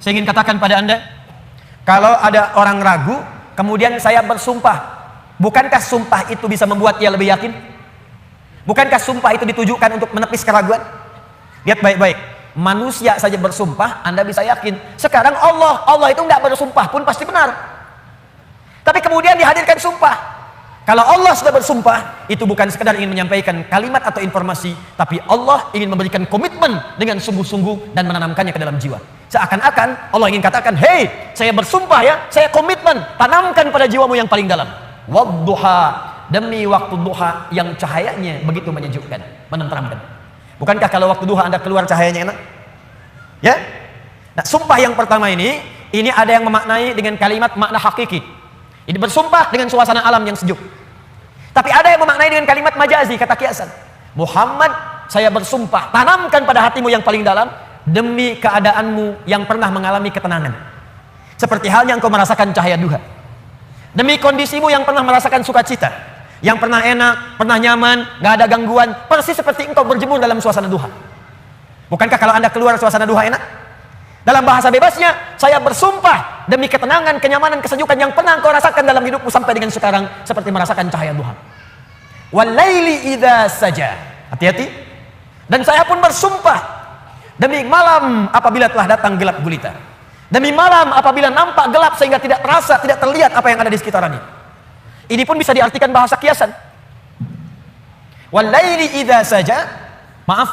Saya ingin katakan pada Anda, kalau ada orang ragu, kemudian saya bersumpah, bukankah sumpah itu bisa membuat ia lebih yakin? Bukankah sumpah itu ditujukan untuk menepis keraguan? Lihat baik-baik, manusia saja bersumpah, Anda bisa yakin. Sekarang Allah itu nggak bersumpah pun pasti benar. Tapi kemudian dihadirkan sumpah. Kalau Allah sudah bersumpah, itu bukan sekedar ingin menyampaikan kalimat atau informasi, tapi Allah ingin memberikan komitmen dengan sungguh-sungguh dan menanamkannya ke dalam jiwa. Seakan-akan Allah ingin katakan, hei, saya bersumpah ya, saya komitmen, tanamkan pada jiwamu yang paling dalam. Wadduha, demi waktu duha yang cahayanya begitu menyejukkan, menenteramkan. Bukankah kalau waktu duha Anda keluar cahayanya enak? Ya? Nah, sumpah yang pertama ini ada yang memaknai dengan kalimat makna hakiki. Ini bersumpah dengan suasana alam yang sejuk. Tapi ada yang memaknai dengan kalimat majazi, kata kiasan. Muhammad, saya bersumpah, tanamkan pada hatimu yang paling dalam, demi keadaanmu yang pernah mengalami ketenangan. Seperti halnya engkau merasakan cahaya duha. Demi kondisimu yang pernah merasakan sukacita, yang pernah enak, pernah nyaman, gak ada gangguan, persis seperti engkau berjemur dalam suasana duha. Bukankah kalau Anda keluar suasana duha enak? Dalam bahasa bebasnya, saya bersumpah demi ketenangan, kenyamanan, kesejukan yang pernah engkau rasakan dalam hidupmu sampai dengan sekarang, seperti merasakan cahaya duha. Walaili idza saja. Hati-hati. Dan saya pun bersumpah demi malam apabila telah datang gelap gulita. Demi malam apabila nampak gelap sehingga tidak terasa, tidak terlihat apa yang ada di sekitarnya. Ini pun bisa diartikan bahasa kiasan. Walaili idza saja. Maaf,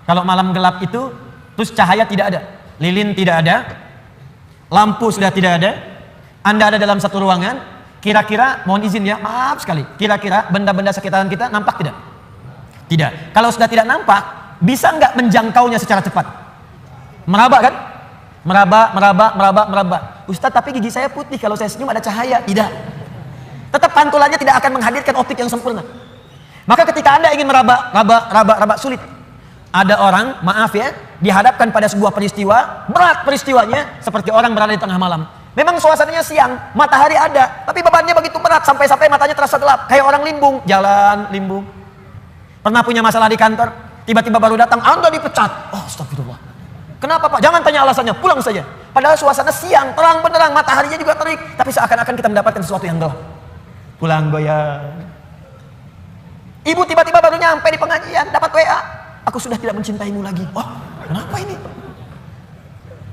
kalau malam gelap itu terus cahaya tidak ada, lilin tidak ada, lampu sudah tidak ada, Anda ada dalam satu ruangan, kira-kira, mohon izin ya, maaf sekali, kira-kira benda-benda sekitaran kita nampak tidak? Tidak. Kalau sudah tidak nampak, bisa nggak menjangkaunya secara cepat? Meraba kan? Meraba. Ustaz, tapi gigi saya putih, kalau saya senyum ada cahaya. Tidak. Tetap pantulannya tidak akan menghadirkan optik yang sempurna. Maka ketika Anda ingin meraba, sulit. Ada orang, maaf ya, dihadapkan pada sebuah peristiwa, berat peristiwanya, seperti orang berada di tengah malam. Memang suasananya siang, matahari ada, tapi bebannya begitu berat, sampai-sampai matanya terasa gelap, kayak orang limbung, jalan limbung. Pernah punya masalah di kantor, tiba-tiba baru datang, Anda dipecat. Oh, astagfirullah. Kenapa Pak? Jangan tanya alasannya, pulang saja. Padahal suasana siang, terang benderang, mataharinya juga terik, tapi seakan-akan kita mendapatkan sesuatu yang gelap. Pulang goyang. Ibu tiba-tiba baru nyampe di pengajian, dapat WA. Aku sudah tidak mencintaimu lagi. Oh, kenapa ini?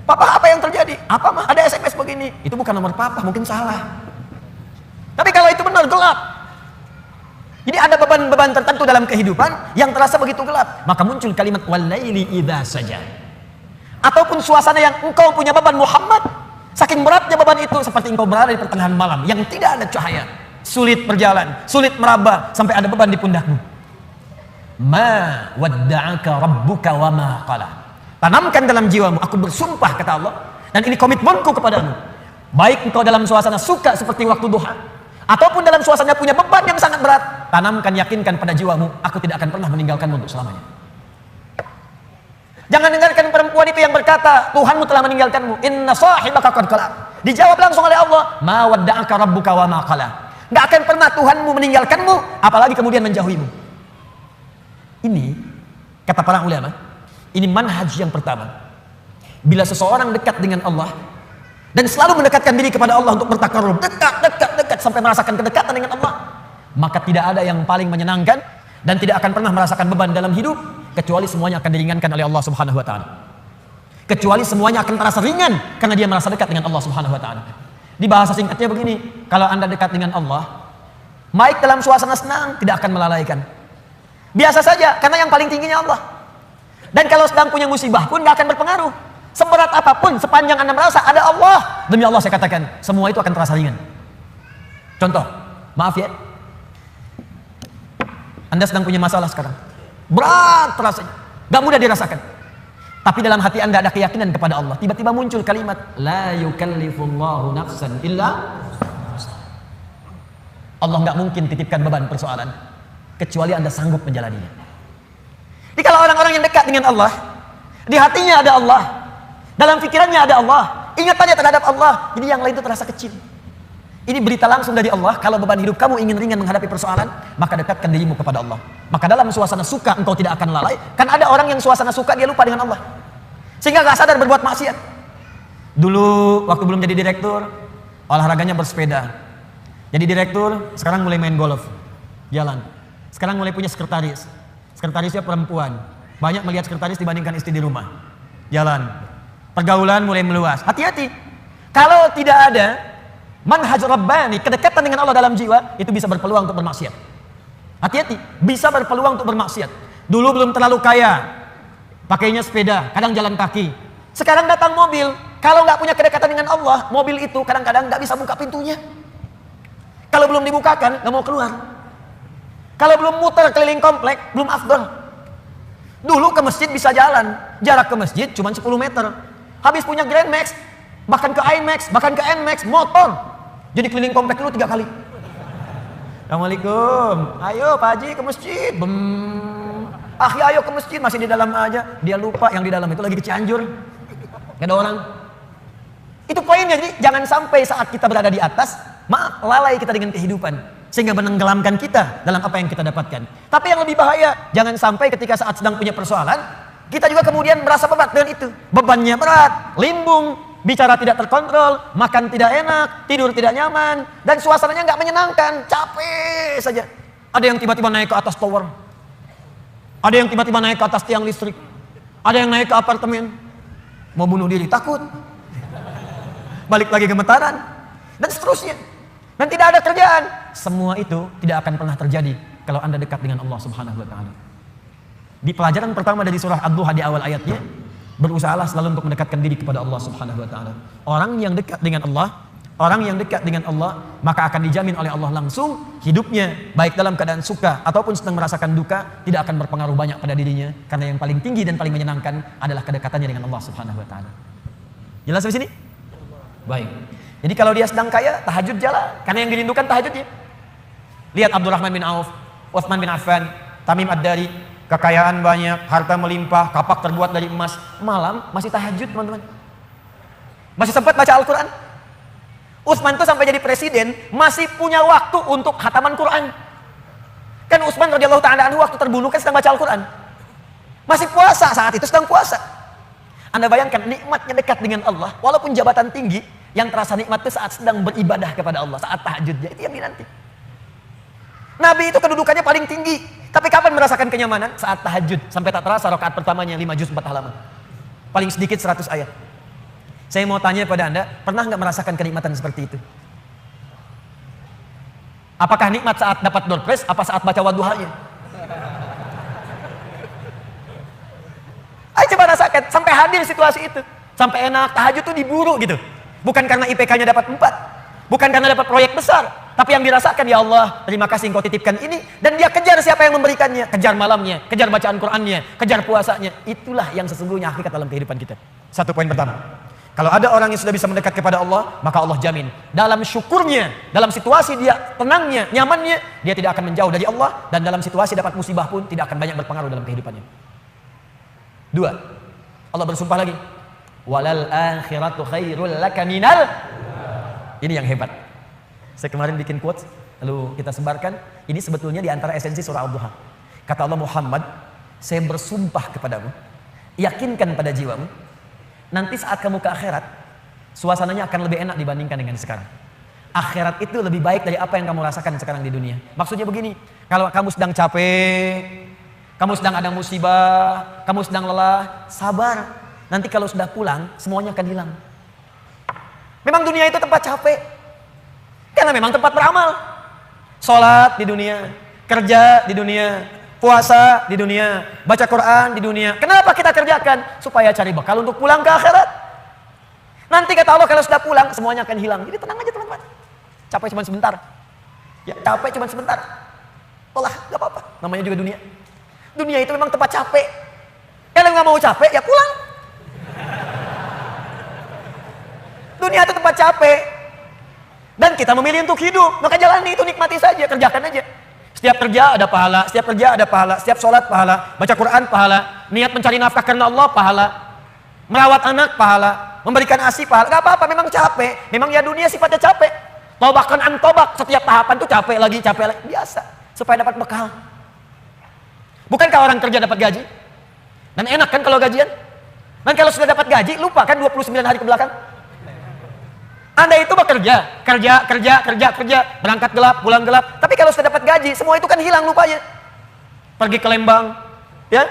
Papa, apa yang terjadi? Apa mah? Ada SMS begini. Itu bukan nomor papa, mungkin salah. Tapi kalau itu benar, gelap. Jadi ada beban-beban tertentu dalam kehidupan yang terasa begitu gelap. Maka muncul kalimat walaili idza saja. Ataupun suasana yang engkau punya beban Muhammad, saking beratnya beban itu, seperti engkau berada di pertengahan malam yang tidak ada cahaya, sulit berjalan, sulit meraba, sampai ada beban di pundakmu. Ma wadda'aka rabbuka wa ma qala. Tanamkan dalam jiwamu, aku bersumpah kata Allah, dan ini komitmenku kepadamu. Baik engkau dalam suasana suka seperti waktu duha, ataupun dalam suasana punya beban yang sangat berat, tanamkan, yakinkan pada jiwamu, aku tidak akan pernah meninggalkanmu untuk selamanya. Jangan dengarkan perempuan itu yang berkata, Tuhanmu telah meninggalkanmu. Inna sahibaka qad qala. Dijawab langsung oleh Allah, ma wadda'aka rabbuka wa ma qala. Enggak akan pernah Tuhanmu meninggalkanmu, apalagi kemudian menjauhimu. Ini kata para ulama, ini manhaj yang pertama. Bila seseorang dekat dengan Allah dan selalu mendekatkan diri kepada Allah untuk bertakarrub, dekat sampai merasakan kedekatan dengan Allah, maka tidak ada yang paling menyenangkan dan tidak akan pernah merasakan beban dalam hidup kecuali semuanya akan diringankan oleh Allah Subhanahu wa taala. Kecuali semuanya akan terasa ringan karena dia merasa dekat dengan Allah Subhanahu wa taala. Di bahasa singkatnya begini, kalau Anda dekat dengan Allah, baik dalam suasana senang tidak akan melalaikan. Biasa saja, karena yang paling tingginya Allah. Dan kalau sedang punya musibah pun gak akan berpengaruh. Seberat apapun, sepanjang Anda merasa ada Allah, demi Allah saya katakan, semua itu akan terasa ringan. Contoh, maaf ya, Anda sedang punya masalah sekarang, berat rasanya, gak mudah dirasakan. Tapi dalam hati Anda ada keyakinan kepada Allah. Tiba-tiba muncul kalimat, la yukallifullahu nafsan illa. Allah gak mungkin titipkan beban persoalan kecuali Anda sanggup menjalaninya. Jadi kalau orang-orang yang dekat dengan Allah, di hatinya ada Allah, dalam pikirannya ada Allah, ingatannya terhadap Allah, jadi yang lain itu terasa kecil. Ini berita langsung dari Allah. Kalau beban hidup kamu ingin ringan menghadapi persoalan, maka dekatkan dirimu kepada Allah. Maka dalam suasana suka engkau tidak akan lalai. Kan ada orang yang suasana suka dia lupa dengan Allah, sehingga gak sadar berbuat maksiat. Dulu waktu belum jadi direktur, olahraganya bersepeda. Jadi direktur, sekarang mulai main golf, jalan. Sekarang mulai punya sekretaris. Sekretarisnya perempuan. Banyak melihat sekretaris dibandingkan istri di rumah. Jalan. Pergaulan mulai meluas. Hati-hati. Kalau tidak ada manhaj rabbani, kedekatan dengan Allah dalam jiwa, itu bisa berpeluang untuk bermaksiat. Hati-hati, bisa berpeluang untuk bermaksiat. Dulu belum terlalu kaya, pakainya sepeda, kadang jalan kaki. Sekarang datang mobil, kalau nggak punya kedekatan dengan Allah, mobil itu kadang-kadang nggak bisa buka pintunya. Kalau belum dibukakan, nggak mau keluar. Kalau belum muter keliling komplek, belum afdal. Dulu ke masjid bisa jalan, jarak ke masjid cuma 10 meter. Habis punya Grand Max, bahkan ke IMAX, bahkan ke NMAX, motor. Jadi keliling komplek dulu 3 kali. Assalamualaikum, ayo Pak Haji ke masjid. Akhi ayo ke masjid, masih di dalam aja. Dia lupa yang di dalam itu lagi ke Cianjur. Gak ada orang. Itu poinnya, jadi jangan sampai saat kita berada di atas, lalai kita dengan kehidupan. Sehingga menenggelamkan kita dalam apa yang kita dapatkan. Tapi yang lebih bahaya, jangan sampai ketika saat sedang punya persoalan, kita juga kemudian merasa berat dengan itu. Bebannya berat, limbung, bicara tidak terkontrol, makan tidak enak, tidur tidak nyaman, dan suasananya nggak menyenangkan, capek saja. Ada yang tiba-tiba naik ke atas tower, ada yang tiba-tiba naik ke atas tiang listrik, ada yang naik ke apartemen, mau bunuh diri, takut, balik lagi gemetaran, dan seterusnya. Dan tidak ada kerjaan. Semua itu tidak akan pernah terjadi kalau Anda dekat dengan Allah Subhanahu wa taala. Di pelajaran pertama dari surah Ad-Duha di awal ayatnya, berusahalah selalu untuk mendekatkan diri kepada Allah Subhanahu wa taala. Orang yang dekat dengan Allah, maka akan dijamin oleh Allah langsung hidupnya baik dalam keadaan suka ataupun sedang merasakan duka tidak akan berpengaruh banyak pada dirinya, karena yang paling tinggi dan paling menyenangkan adalah kedekatannya dengan Allah Subhanahu wa taala. Jelas di sini? Baik. Jadi kalau dia sedang kaya, tahajud jalan, karena yang dirindukan tahajudnya. Lihat Abdurrahman bin Auf, Utsman bin Affan, Tamim Ad-Dari, kekayaan banyak, harta melimpah, kapak terbuat dari emas, malam masih tahajud, teman-teman. Masih sempat baca Al-Quran. Utsman itu sampai jadi presiden, masih punya waktu untuk khataman Quran. Kan Utsman radhiyallahu ta'ala anhu waktu terbunuh kan sedang baca Al-Quran. Masih puasa, saat itu sedang puasa. Anda bayangkan nikmatnya dekat dengan Allah, walaupun jabatan tinggi, yang terasa nikmat itu saat sedang beribadah kepada Allah, saat tahajudnya, itu yang dinanti. Nabi itu kedudukannya paling tinggi, tapi kapan merasakan kenyamanan? Saat tahajud, sampai tak terasa rakaat pertamanya 5 juz 4 halaman. Paling sedikit 100 ayat. Saya mau tanya pada Anda, pernah nggak merasakan kenikmatan seperti itu? Apakah nikmat saat dapat door prize, apa saat baca wadduhanya? Ayo coba rasakan, sampai hadir situasi itu. Sampai enak, tahajud itu diburu gitu. Bukan karena IPK-nya dapat 4, bukan karena dapat proyek besar, tapi yang dirasakan, ya Allah, terima kasih Engkau titipkan ini, dan dia kejar siapa yang memberikannya, kejar malamnya, kejar bacaan Qur'annya, kejar puasanya. Itulah yang sesungguhnya hakikat dalam kehidupan kita. Satu poin pertama. Kalau ada orang yang sudah bisa mendekat kepada Allah, maka Allah jamin dalam syukurnya, dalam situasi dia tenangnya, nyamannya, dia tidak akan menjauh dari Allah, dan dalam situasi dapat musibah pun tidak akan banyak berpengaruh dalam kehidupannya. 2. Allah bersumpah lagi, walal akhiratu khairul laka minal. Ini yang hebat. Saya kemarin bikin quotes, lalu kita sebarkan. Ini sebetulnya di antara esensi surah Ad-Duha. Kata Allah, Muhammad, saya bersumpah kepadamu, yakinkan pada jiwamu, nanti saat kamu ke akhirat, suasananya akan lebih enak dibandingkan dengan sekarang. Akhirat itu lebih baik dari apa yang kamu rasakan sekarang di dunia. Maksudnya begini, kalau kamu sedang capek, kamu sedang ada musibah, kamu sedang lelah, sabar. Nanti kalau sudah pulang, semuanya akan hilang. Memang dunia itu tempat capek. Karena memang tempat beramal. Sholat di dunia, kerja di dunia, puasa di dunia, baca Quran di dunia. Kenapa kita kerjakan? Supaya cari bekal untuk pulang ke akhirat. Nanti kata Allah kalau sudah pulang, semuanya akan hilang. Jadi tenang aja teman-teman. Capek cuma sebentar. Ya capek cuma sebentar. Olah, gak apa-apa. Namanya juga dunia. Dunia itu memang tempat capek. Kalau nggak mau capek, ya pulang. Dunia itu tempat capek. Dan kita memilih untuk hidup. Maka jalani itu, nikmati saja, kerjakan aja. Setiap kerja ada pahala, setiap kerja ada pahala, setiap sholat pahala, baca Quran pahala, niat mencari nafkah karena Allah pahala, merawat anak pahala, memberikan ASI pahala. Gak apa-apa, memang capek. Memang ya dunia sifatnya capek. Tobakan an tobak, setiap tahapan tuh capek lagi, biasa supaya dapat bekal. Bukankah orang kerja dapat gaji? Dan enak kan kalau gajian? Dan kalau sudah dapat gaji, lupa kan 29 hari ke belakang? Anda itu bekerja, kerja, berangkat gelap, pulang gelap. Tapi kalau sudah dapat gaji, semua itu kan hilang lupanya. Pergi ke Lembang, ya,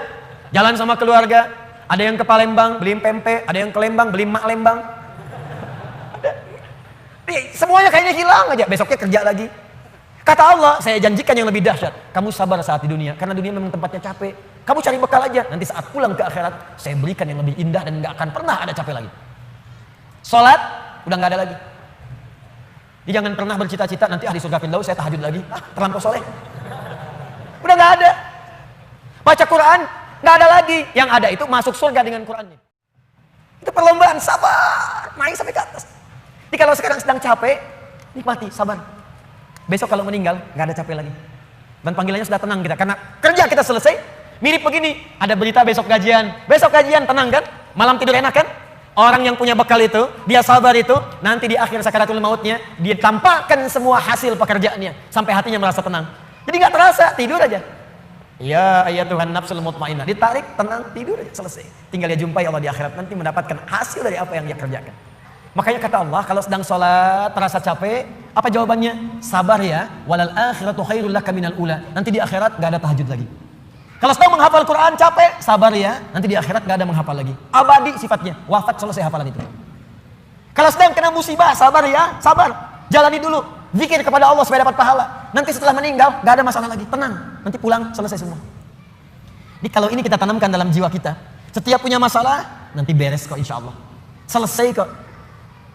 jalan sama keluarga. Ada yang ke Palembang, beli pempek. Ada yang ke Lembang, beli mak Lembang. Semuanya kayaknya hilang aja. Besoknya kerja lagi. Kata Allah, saya janjikan yang lebih dahsyat. Kamu sabar saat di dunia, karena dunia memang tempatnya capek. Kamu cari bekal aja. Nanti saat pulang ke akhirat, saya berikan yang lebih indah dan nggak akan pernah ada capek lagi. Sholat udah nggak ada lagi. Jadi jangan pernah bercita-cita nanti di surga Firdaus saya tahajud lagi. Terlampau soleh. Udah nggak ada. Baca Quran nggak ada lagi. Yang ada itu masuk surga dengan Qurannya. Itu perlombaan, sabar, main sampai ke atas. Jadi kalau sekarang sedang capek, nikmati, sabar. Besok kalau meninggal nggak ada capek lagi. Dan panggilannya sudah tenang kita, karena kerja kita selesai. Mirip begini, ada berita besok gajian, tenang kan? Malam tidur enak kan? Orang yang punya bekal itu, dia sabar itu, nanti di akhir sakaratul mautnya, dia tampakkan semua hasil pekerjaannya, sampai hatinya merasa tenang. Jadi nggak terasa, tidur aja. Ya Tuhan nafsul mutmainnah, ditarik, tenang, tidur aja, selesai. Tinggal dia jumpai Allah di akhirat, nanti mendapatkan hasil dari apa yang dia kerjakan. Makanya kata Allah, kalau sedang sholat, terasa capek, apa jawabannya? Sabar ya, walal akhiratu khairul laka minal ula. Nanti di akhirat nggak ada tahajud lagi. Kalau sedang menghafal Quran capek, sabar ya, nanti di akhirat gak ada menghafal lagi. Abadi sifatnya, wafat selesai hafalan itu. Kalau sedang kena musibah, sabar ya, sabar. Jalani dulu, zikir kepada Allah supaya dapat pahala. Nanti setelah meninggal, gak ada masalah lagi, tenang. Nanti pulang, selesai semua. Jadi kalau ini kita tanamkan dalam jiwa kita, setiap punya masalah, nanti beres kok insya Allah. Selesai kok.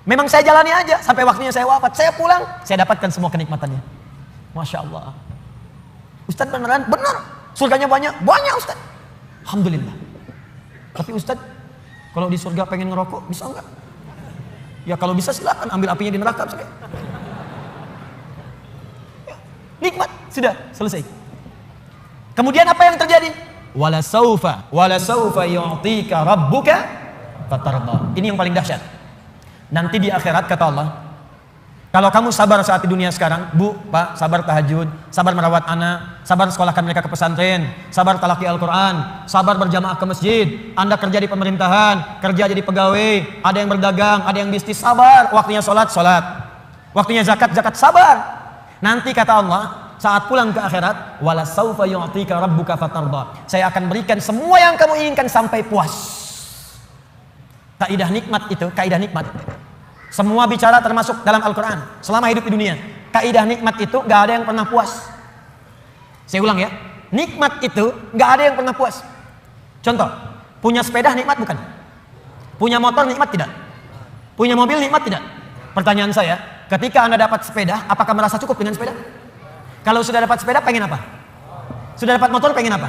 Memang saya jalani aja, sampai waktunya saya wafat. Saya pulang, saya dapatkan semua kenikmatannya. Masya Allah. Ustaz beneran? Benar. Surganya banyak Ustaz. Alhamdulillah. Tapi Ustaz, kalau di surga pengen ngerokok, bisa enggak? Ya kalau bisa silakan, ambil apinya di neraka. Ya, nikmat, sudah selesai. Kemudian apa yang terjadi? Wala saufa yu'tika rabbuka fatarda. Ini yang paling dahsyat. Nanti di akhirat kata Allah, kalau kamu sabar saat di dunia sekarang, Bu, Pak, sabar tahajud, sabar merawat anak, sabar sekolahkan mereka ke pesantren, sabar talaki Al-Quran, sabar berjamaah ke masjid, Anda kerja di pemerintahan, kerja jadi pegawai, ada yang berdagang, ada yang bisnis, sabar. Waktunya sholat, waktunya zakat, sabar. Nanti kata Allah, saat pulang ke akhirat, wala saufa yu'tika rabbuka fatarda. Saya akan berikan semua yang kamu inginkan sampai puas. Kaidah nikmat itu, kaidah nikmat. Semua bicara termasuk dalam Al-Quran. Selama hidup di dunia, kaidah nikmat itu gak ada yang pernah puas. Saya ulang ya, nikmat itu gak ada yang pernah puas. Contoh, punya sepeda nikmat bukan? Punya motor nikmat tidak? Punya mobil nikmat tidak? Pertanyaan saya, ketika Anda dapat sepeda, apakah merasa cukup dengan sepeda? Kalau sudah dapat sepeda, pengen apa? Sudah dapat motor, pengen apa?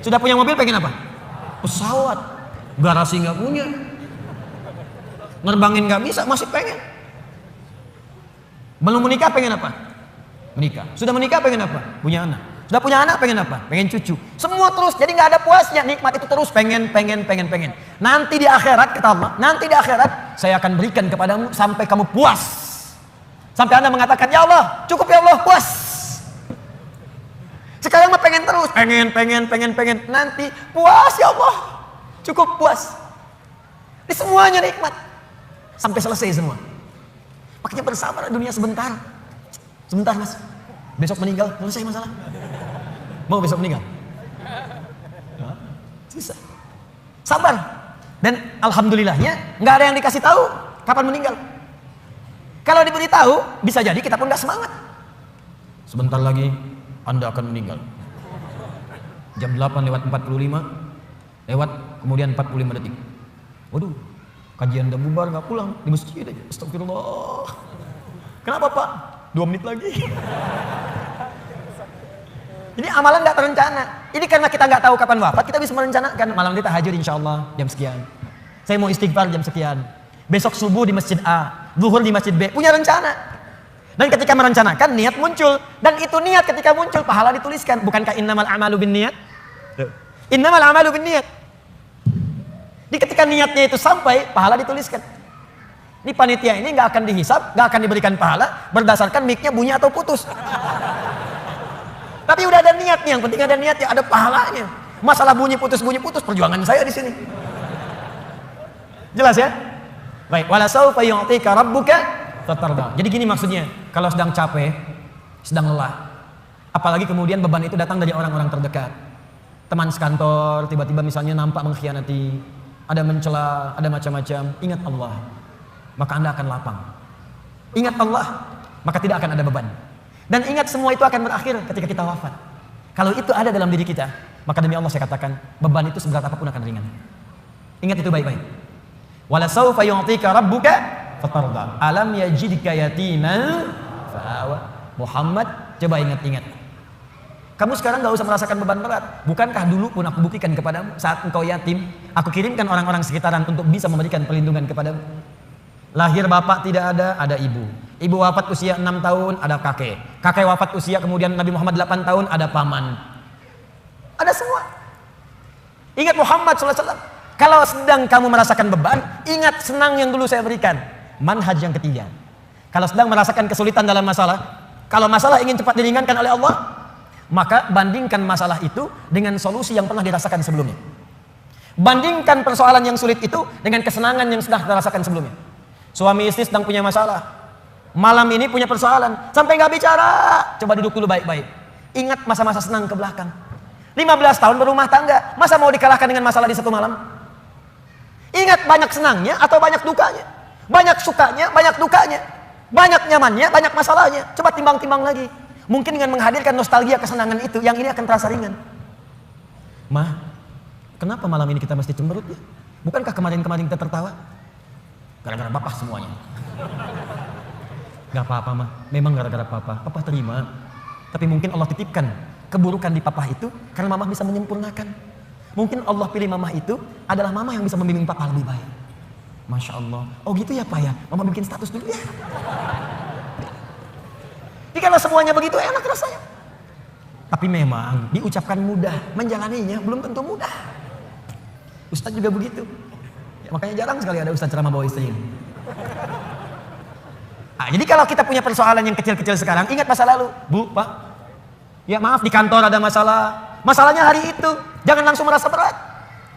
Sudah punya mobil, pengen apa? Pesawat. Garasi gak punya, nerbangin gak bisa, masih pengen. Belum menikah pengen apa? Menikah. Sudah menikah pengen apa? Punya anak. Sudah punya anak pengen apa? Pengen cucu. Semua terus, jadi gak ada puasnya. Nikmat itu terus pengen. Nanti di akhirat kata Allah, nanti di akhirat saya akan berikan kepadamu sampai kamu puas. Sampai Anda mengatakan, ya Allah, cukup ya Allah, puas. Sekarang mah pengen terus, pengen. Nanti puas ya Allah, cukup puas. Ini semuanya nikmat. Sampai selesai semua. Makanya bersabar dunia sebentar. Sebentar mas. Besok meninggal, selesai masalah. Mau besok meninggal? Susah. Sabar. Dan alhamdulillahnya nggak ada yang dikasih tahu kapan meninggal. Kalau diberitahu, bisa jadi kita pun nggak semangat. Sebentar lagi Anda akan meninggal. Jam 8:45 lewat kemudian 45 detik. Waduh, kajian udah bubar, nggak pulang di masjid aja. Astagfirullah. Kenapa Pak? 2 menit lagi. Ini amalan nggak terencana. Ini karena kita nggak tahu kapan wafat, kita bisa merencanakan. Malam ini tahajud insya Allah jam sekian. Saya mau istighfar jam sekian. Besok subuh di masjid A, zuhur di masjid B. Punya rencana. Dan ketika merencanakan, niat muncul. Dan itu niat ketika muncul, pahala dituliskan. Bukankah innamal a'malu binniyat? Innamal a'malu binniyat. Di ketika niatnya itu sampai, pahala dituliskan. Ini panitia ini nggak akan dihisap, nggak akan diberikan pahala berdasarkan mic-nya bunyi atau putus. Tapi udah ada niat nih, yang penting ada niat, ya ada pahalanya. Masalah bunyi putus perjuangan saya di sini. Jelas ya? Baik, wala saufa yu'tika rabbuka fatarda. Jadi gini maksudnya, kalau sedang capek, sedang lelah, apalagi kemudian beban itu datang dari orang-orang terdekat. Teman sekantor tiba-tiba misalnya nampak mengkhianati, ada mencela, ada macam-macam. Ingat Allah, maka Anda akan lapang. Ingat Allah, maka tidak akan ada beban. Dan ingat semua itu akan berakhir ketika kita wafat. Kalau itu ada dalam diri kita, maka demi Allah saya katakan, beban itu seberat apapun akan ringan. Ingat itu baik-baik. Wala saufa yu'tika rabbuka fatarda. Alam yajidka yatiman fa'awa. Muhammad, coba ingat-ingat. Kamu sekarang gak usah merasakan beban berat. Bukankah dulu pun aku buktikan kepadamu, saat engkau yatim, aku kirimkan orang-orang sekitaran untuk bisa memberikan perlindungan kepadamu. Lahir bapak tidak ada ibu. Ibu wafat usia 6 tahun, ada kakek. Kakek wafat usia kemudian Nabi Muhammad 8 tahun, ada paman. Ada semua. Ingat Muhammad SAW. Kalau sedang kamu merasakan beban, ingat senang yang dulu saya berikan. Manhaj yang ketiga. Kalau sedang merasakan kesulitan dalam masalah, kalau masalah ingin cepat diringankan oleh Allah, maka bandingkan masalah itu dengan solusi yang pernah dirasakan sebelumnya. Bandingkan persoalan yang sulit itu dengan kesenangan yang sudah dirasakan sebelumnya. Suami istri sedang punya masalah, malam ini punya persoalan, sampai nggak bicara, coba duduk dulu baik-baik. Ingat masa-masa senang ke belakang. 15 tahun berumah tangga, masa mau dikalahkan dengan masalah di satu malam? Ingat banyak senangnya atau banyak dukanya, banyak sukanya, banyak dukanya, banyak nyamannya, banyak masalahnya. Coba timbang-timbang lagi. Mungkin dengan menghadirkan nostalgia kesenangan itu, yang ini akan terasa ringan. Ma, kenapa malam ini kita mesti cemberut ya? Bukankah kemarin-kemarin kita tertawa? Gara-gara bapak semuanya. Gak apa-apa mah, memang gara-gara papa. Papa terima. Tapi mungkin Allah titipkan keburukan di papa itu karena mama bisa menyempurnakan. Mungkin Allah pilih mama itu adalah mama yang bisa membimbing papa lebih baik. Masya Allah. Oh gitu ya pak ya, mama bikin status dulu ya. Jadi kalau semuanya begitu enak rasanya. Tapi memang diucapkan mudah, menjalaninya belum tentu mudah. Ustadz juga begitu. Ya, makanya jarang sekali ada ustadz ceramah bawa istri. Nah, jadi kalau kita punya persoalan yang kecil-kecil sekarang, ingat masa lalu. Bu, pak, ya maaf di kantor ada masalah. Masalahnya hari itu, jangan langsung merasa berat.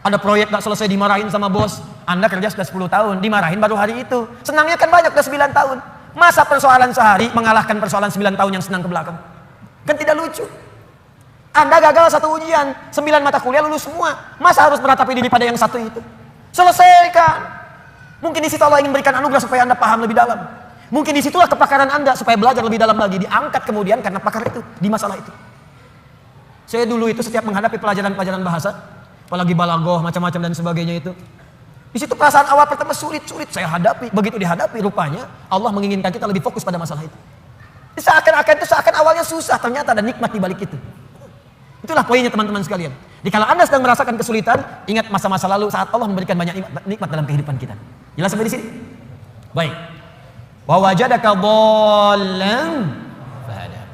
Ada proyek gak selesai dimarahin sama bos. Anda kerja sudah 10 tahun, dimarahin baru hari itu. Senangnya kan banyak, udah 9 tahun. Masa persoalan sehari mengalahkan persoalan 9 tahun yang senang ke belakang? Kan tidak lucu. Anda gagal satu ujian, 9 mata kuliah lulus semua. Masa harus meratapi diri pada yang satu itu? Selesaikan. Mungkin di situ Allah ingin berikan anugerah supaya Anda paham lebih dalam. Mungkin di situlah kepakaran Anda supaya belajar lebih dalam lagi. Diangkat kemudian karena pakar itu, di masalah itu. Saya dulu itu setiap menghadapi pelajaran-pelajaran bahasa, apalagi balaghah, macam-macam dan sebagainya itu. Di situ perasaan awal pertama sulit-sulit saya hadapi. Begitu dihadapi, rupanya Allah menginginkan kita lebih fokus pada masalah itu. Seakan awalnya susah, ternyata ada nikmat di balik itu. Itulah poinnya teman-teman sekalian. Jadi kalau Anda sedang merasakan kesulitan, ingat masa-masa lalu saat Allah memberikan banyak nikmat dalam kehidupan kita. Jelas sampai di sini? Baik. Wa wajadaka dhallan fahada.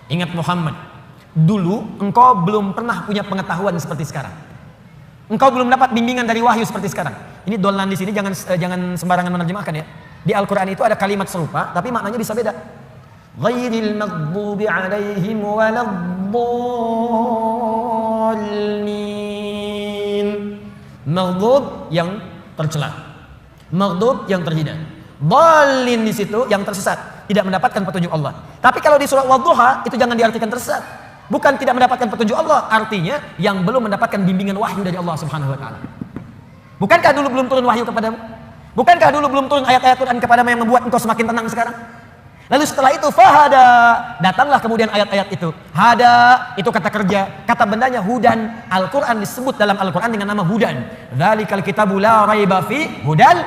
Ingat Muhammad, dulu engkau belum pernah punya pengetahuan seperti sekarang. Engkau belum dapat bimbingan dari wahyu seperti sekarang. Ini dhallan di sini jangan sembarangan menerjemahkan ya. Di Al-Qur'an itu ada kalimat serupa tapi maknanya bisa beda. Ghairil maghdubi 'alaihim waladdallin. Maghdub yang tercela. Maghdub yang terhina. Dhalin di situ yang tersesat, tidak mendapatkan petunjuk Allah. Tapi kalau di surah Wadduha itu jangan diartikan tersesat. Bukan tidak mendapatkan petunjuk Allah, artinya yang belum mendapatkan bimbingan wahyu dari Allah Subhanahu wa taala. Bukankah dulu belum turun wahyu kepadamu? Bukankah dulu belum turun ayat-ayat Quran kepadamu yang membuat engkau semakin tenang sekarang? Lalu setelah itu fahada, datanglah kemudian ayat-ayat itu. Hada itu kata kerja, kata bendanya hudan. Al-Quran disebut dalam Al-Quran dengan nama hudan. Dzalikal kitabu la raiba fi hudan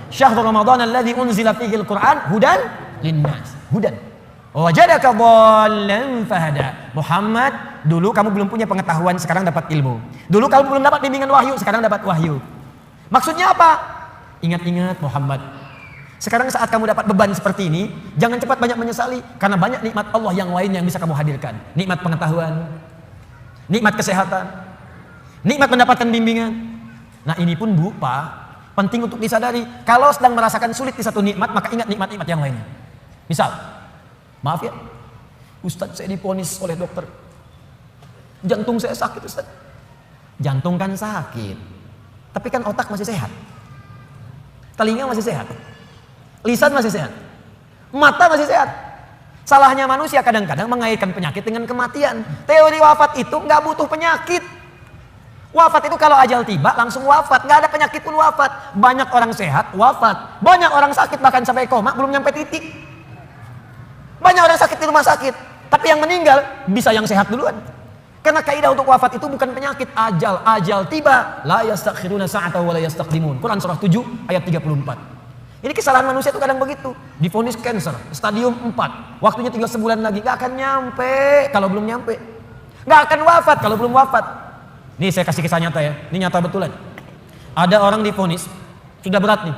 syahrul ramadhan alladzi unzila fihi al-Quran hudan linnas. Hudan. Wajadaka dhallan fahada. Muhammad, dulu kamu belum punya pengetahuan, sekarang dapat ilmu. Dulu kamu belum dapat bimbingan wahyu, sekarang dapat wahyu. Maksudnya apa? Ingat-ingat Muhammad. Sekarang saat kamu dapat beban seperti ini, jangan cepat banyak menyesali, karena banyak nikmat Allah yang lain yang bisa kamu hadirkan. Nikmat pengetahuan, nikmat kesehatan, nikmat mendapatkan bimbingan. Nah ini pun Bu, Pak, Penting untuk disadari, kalau sedang merasakan sulit di satu nikmat, maka ingat nikmat-nikmat yang lainnya. Misal, maaf ya, Ustadz saya diponis oleh dokter, jantung saya sakit Ustadz. Jantung kan sakit, tapi kan otak masih sehat, telinga masih sehat, lisan masih sehat, mata masih sehat. Salahnya manusia kadang-kadang mengaitkan penyakit dengan kematian. Teori wafat itu nggak butuh penyakit. Wafat itu kalau ajal tiba langsung wafat, nggak ada penyakit pun wafat. Banyak orang sehat wafat, banyak orang sakit bahkan sampai koma belum nyampe titik. Banyak orang sakit di rumah sakit, tapi yang meninggal bisa yang sehat duluan. Karena kaidah untuk wafat itu bukan penyakit, ajal tiba, la yastakhiruna sa'ata wa la yastaqdimun. Quran surah 7 ayat 34. Ini kesalahan manusia itu kadang begitu. Divonis cancer, stadium 4, waktunya tinggal sebulan lagi, gak akan nyampe kalau belum nyampe. Gak akan wafat kalau belum wafat. Nih saya kasih kisah nyata ya, ini nyata betulan. Ada orang divonis, sudah berat nih,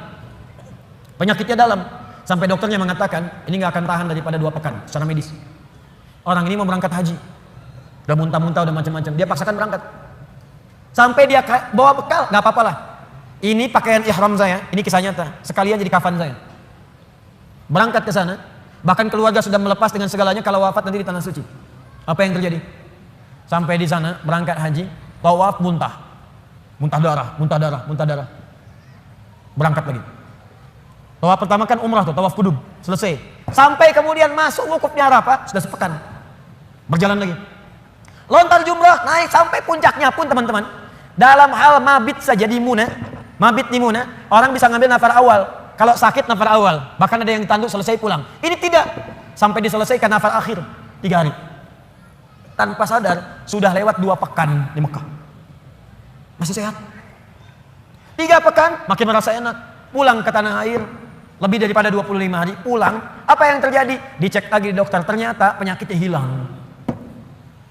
penyakitnya dalam, sampai dokternya mengatakan ini gak akan tahan daripada 2 pekan secara medis. Orang ini mau berangkat haji, udah muntah-muntah, udah macam-macam, dia paksakan berangkat. Sampai dia bawa bekal, gak apa-apa lah. Ini pakaian ihram saya, ini kisah nyata, sekalian jadi kafan saya. Berangkat ke sana, bahkan keluarga sudah melepas dengan segalanya, kalau wafat nanti di tanah suci. Apa yang terjadi? Sampai di sana, berangkat haji, tawaf muntah darah. Berangkat lagi. Tawaf pertama kan umrah tuh, tawaf kudum, selesai. Sampai kemudian masuk wukufnya Arafah, sudah sepekan. Berjalan lagi. Lontar jumrah, naik sampai puncaknya pun teman-teman. Dalam hal mabit saja di Muna, mabit di Muna, orang bisa ngambil nafar awal. Kalau sakit nafar awal, bahkan ada yang tanduk selesai pulang. Ini tidak, sampai diselesaikan nafar akhir 3 hari. Tanpa sadar sudah lewat 2 pekan di Mekah, masih sehat. 3 pekan makin merasa enak, pulang ke tanah air, lebih daripada 25 hari pulang. Apa yang terjadi? Dicek lagi di dokter, ternyata penyakitnya hilang.